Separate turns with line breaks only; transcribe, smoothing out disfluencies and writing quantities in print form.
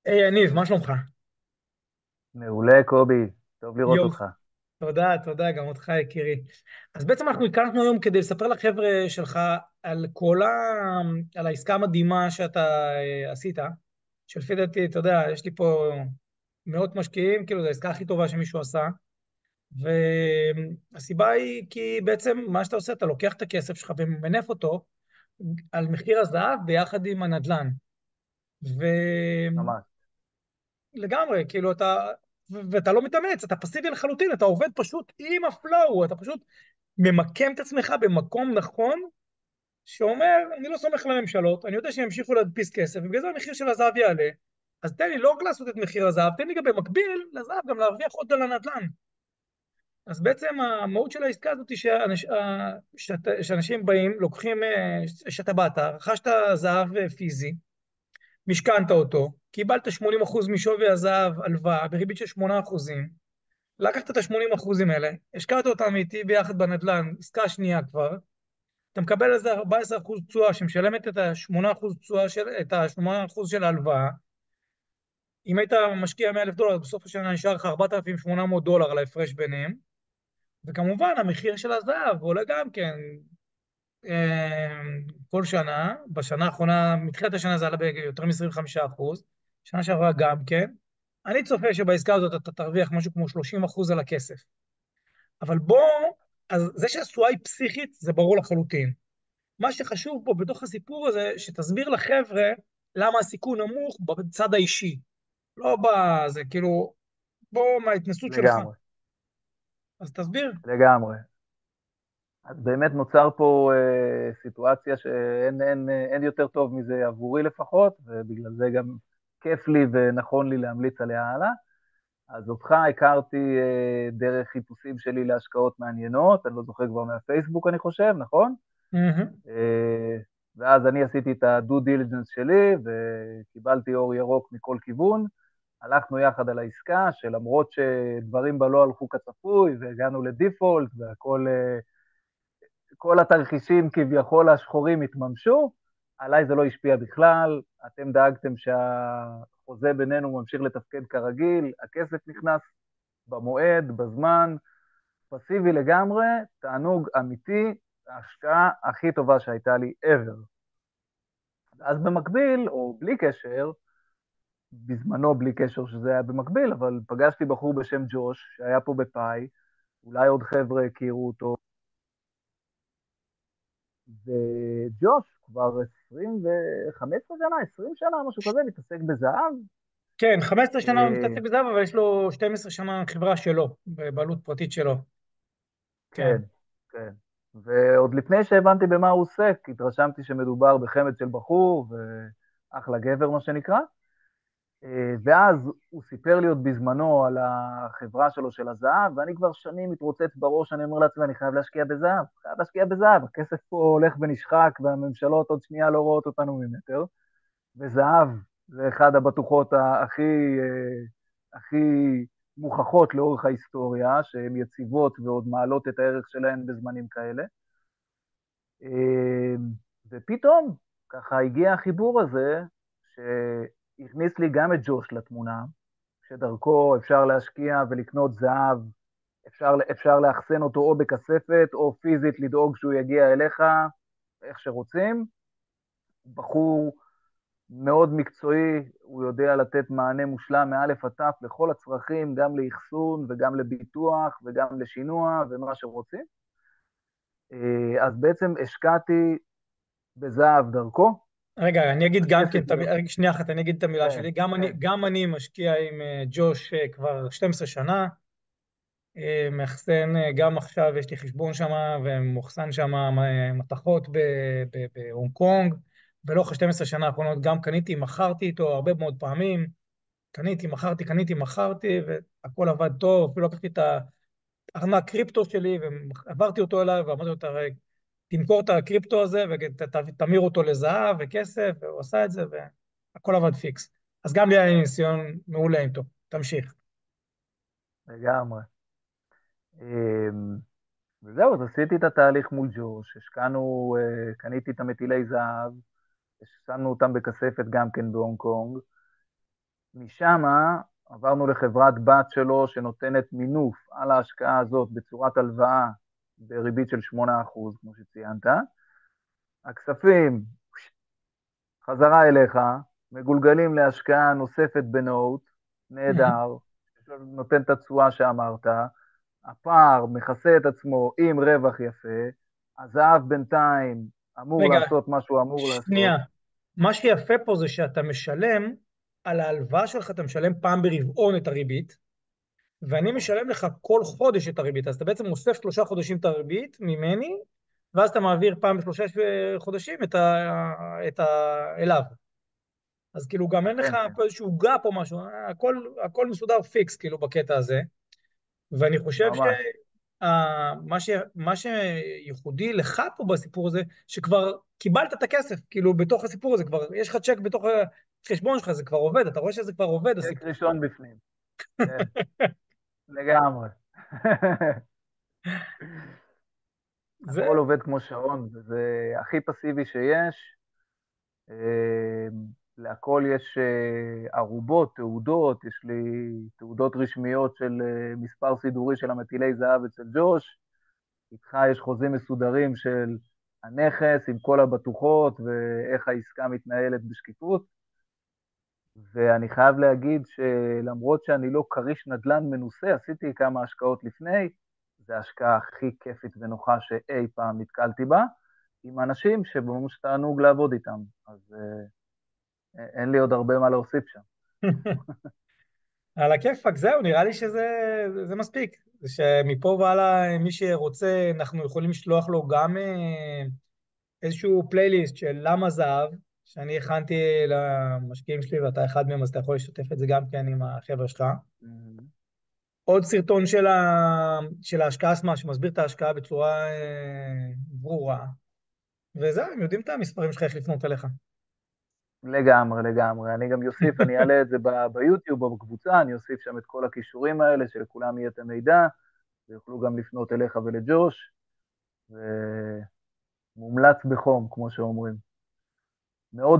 היי יניב, מה שלומך?
מעולה, קובי, טוב לראות
יופי,
אותך.
תודה, תודה, גם אותך יקירי. אז בעצם אנחנו התכנסנו היום כדי לספר לחבר'ה שלך על על העסקה המדהימה שאתה עשית, שלפי דעתי, אתה יודע, יש לי פה מאות משקיעים, כאילו זו העסקה הכי טובה שמישהו עשה, והסיבה היא כי בעצם מה שאתה עושה, אתה לוקח את הכסף שלך וממנף אותו על מחיר הזהב ביחד עם הנדל"ן.
ממש.
לגמרי, כאילו ואתה לא מתאמץ, אתה פסיבי לחלוטין, אתה עובד פשוט עם הפלואו, אתה פשוט ממקם את עצמך במקום נכון, שאומר, אני לא סומך על הממשלות, אני יודע שהם ימשיכו להדפיס כסף, ובגלל זה המחיר של הזהב יעלה, אז תן לי לא רק לעשות את מחיר הזהב, תן לי גם במקביל לזהב גם להרוויח עוד על הנדל"ן. אז בעצם המהות של העסקה הזאת היא שאנשים באים, לוקחים, שאתה באת, רכשת זהב פיזי, משכנת אותו, קיבלת 80% משווי הזהב הלוואה בריבית של 8%, לקחת את ה-80% האלה, השקעת אותם איתי ביחד בנדל"ן, עסקה שנייה כבר, אתה מקבל על זה 14% תשואה שמשלמת את ה-8% תשואה את ה-8% של ההלוואה. אם היית משקיע 100,000 דולר, אז בסוף השנה נשאר לך 4,800 דולר על ההפרש ביניהם, וכמובן המחיר של הזהב עולה גם כן אה, כל שנה, בשנה האחרונה, מתחילת השנה זה עלה ביותר מ-25%, שנה שעברה גם כן. אני צופה שבעסקה הזאת אתה תרוויח משהו כמו 30% על הכסף. אבל אז זה שהתשואה היא פסיכית, זה ברור לחלוטין. מה שחשוב פה בתוך הסיפור הזה, שתסביר לחבר'ה למה הסיכון נמוך בצד האישי. לא בזה, כאילו, בוא מההתנסות שלך.
לגמרי,
אז תסביר.
לגמרי. אז באמת נוצר פה סיטואציה שאין יותר טוב מזה עבורי לפחות, ובגלל זה גם כיף לי ונכון לי להמליץ עליה הלאה. אז אותך הכרתי דרך חיפושים שלי להשקעות מעניינות, אני לא זוכר כבר מהפייסבוק אני חושב, נכון?
מהמם.
אה, ואז אני עשיתי את ה-due diligence שלי וקיבלתי אור ירוק מכל כיוון. הלכנו יחד על העסקה, שלמרות שדברים בה לא הלכו כצפוי, והגענו לדיפולט, וכל כל התרחישים כביכול השחורים התממשו, עליי זה לא השפיע בכלל, אתם דאגתם שהחוזה בינינו ממשיך לתפקד כרגיל, הכסף נכנס במועד, בזמן, פסיבי לגמרי, תענוג אמיתי, ההשקעה הכי טובה שהייתה לי ever. אז במקביל, או בלי קשר, בזמנו בלי קשר שזה היה במקביל, אבל פגשתי בחור בשם ג'וש, שהיה פה בפאי, אולי עוד חבר'ה הכירו אותו, וג'וש כבר 15 שנה, 20 שנה, משהו כזה, מתעסק בזהב.
כן, 15 שנה הוא מתעסק
אה,
בזה, אבל יש לו 12 שנה חברה שלו, בבעלות פרטית שלו. כן.
כן, כן. ועוד לפני שהבנתי במה הוא עוסק, התרשמתי שמדובר בחמד של בחור, ואחלה גבר, מה שנקרא. ואז הוא סיפר לי עוד בזמנו על החברה שלו של הזהב, ואני כבר שנים מתרוצץ בראש, אני אומר לעצמי, אני חייב להשקיע בזהב, חייב להשקיע בזהב, הכסף פה הולך ונשחק, והממשלות עוד שנייה לא רואות אותנו ממטר, וזהב זה אחד הבטוחות הכי מוכחות לאורך ההיסטוריה, שהן יציבות ועוד מעלות את הערך שלהן בזמנים כאלה. ופתאום, ככה הגיע החיבור הזה, שהכניס לי גם את ג'וש לתמונה, שדרכו אפשר להשקיע ולקנות זהב, אפשר לאחסן אותו או בכספת, או פיזית לדאוג שהוא יגיע אליך, איך שרוצים. בחור מאוד מקצועי, הוא יודע לתת מענה מושלם מאלף עד תף לכל הצרכים, גם לאחסון וגם לביטוח וגם לשינוע ומה שרוצים. אז בעצם השקעתי בזהב דרכו,
רגע, אני אגיד גם כן,
הכסף לא...
רגע, שנייה אחת, אני אגיד את המילה
כן,
שלי.
כן,
גם אני משקיע עם ג'וש כבר 12 שנה, מאחסן, גם עכשיו יש לי חשבון שם, ומאוחסן שם מתכות בהונג קונג, ולאורך 12 שנה האחרונות גם קניתי, מכרתי איתו הרבה מאוד פעמים, קניתי, מכרתי, והכל עבד טוב, אפילו לקחתי את הארנק קריפטו שלי, ועברתי אותו אליי, ואמרתי לו, תמכור את הקריפטו הזה, ותמיר אותו לזהב וכסף, והוא עשה את זה, והכל עבד פיקס. אז גם לי היה ניסיון מעולה איתו. תמשיך.
לגמרי. אמ, וזהו, אז עשיתי את התהליך מול ג'וש, השקענו, קניתי את המטילי זהב, שמנו אותם בכספת גם כן בהונג קונג, משם עברנו לחברת בת שלו שנותנת מינוף על ההשקעה הזאת בצורת הלוואה בריבית של 8%, כמו שציינת. הכספים חזרה אליך, מגולגלים להשקעה נוספת בנוט, נהדר, נותן את התשואה שאמרת, הפער מכסה את עצמו עם רווח יפה, הזהב בינתיים אמור
רגע,
לעשות מה שהוא אמור לעשות.
שנייה. מה שיפה פה זה שאתה משלם על ההלוואה שלך, אתה משלם פעם ברבעון את הריבית, ואני
נכון.
משלם לך כל חודש את הריבית. אז אתה בעצם אוסף 3 חודשים את הריבית ממני, ואז אתה מעביר פעם בשלושה חודשים אליו. אז כאילו גם אין לך
אכן כן,
פה איזשהו גאפ או משהו, הכל מסודר פיקס כאילו בקטע הזה. ואני חושב
ממש.
מה שייחודי לך פה בסיפור הזה, שכבר קיבלת את הכסף, כאילו בתוך הסיפור הזה, כבר יש לך צ'ק בתוך החשבון שלך, זה כבר עובד, אתה רואה שזה כבר עובד
צ'ק
הסיפור.
ראשון בפנים, כן, לגמרי.
זה,
הכל עובד כמו שעון, וזה הכי פסיבי שיש. אה, להכל יש ערובות, תעודות, יש לי תעודות רשמיות של מספר סידורי של המטילי זהב אצל ג'וש, איתך יש חוזים מסודרים של הנכס עם כל הבטוחות ואיך העסקה מתנהלת בשקיפות, ואני חייב להגיד שלמרות שאני לא כריש נדל"ן מנוסה, עשיתי כמה השקעות לפני, זו ההשקעה הכי כיפית ונוחה שאי פעם נתקלתי בה, עם אנשים שממש תענוג לעבוד איתם, אז אין לי עוד הרבה מה להוסיף שם.
על הכיפאק, זהו, נראה לי שזה מספיק. זה שמפה והלאה, מי שרוצה, אנחנו יכולים לשלוח לו גם איזשהו פלייליסט של למה זהב, שאני הכנתי למשקיעים שלי, ואתה אחד מהם, אז אתה יכול לשתף את זה גם כן עם החבר'ה שלך.
Mhm.
עוד סרטון של ההשקעה עצמה, שמסביר את ההשקעה בצורה ברורה. וזהו, הם יודעים את המספרים שלך, איך לפנות אליך.
לגמרי, לגמרי. אני גם אוסיף, אני אעלה את זה ביוטיוב או בקבוצה, אני אוסיף שם את כל הכישורים האלה, שלכולם יהיה את המידע, ויוכלו גם לפנות אליך ולג'וש, ומומלץ בחום, כמו שאומרים. מאוד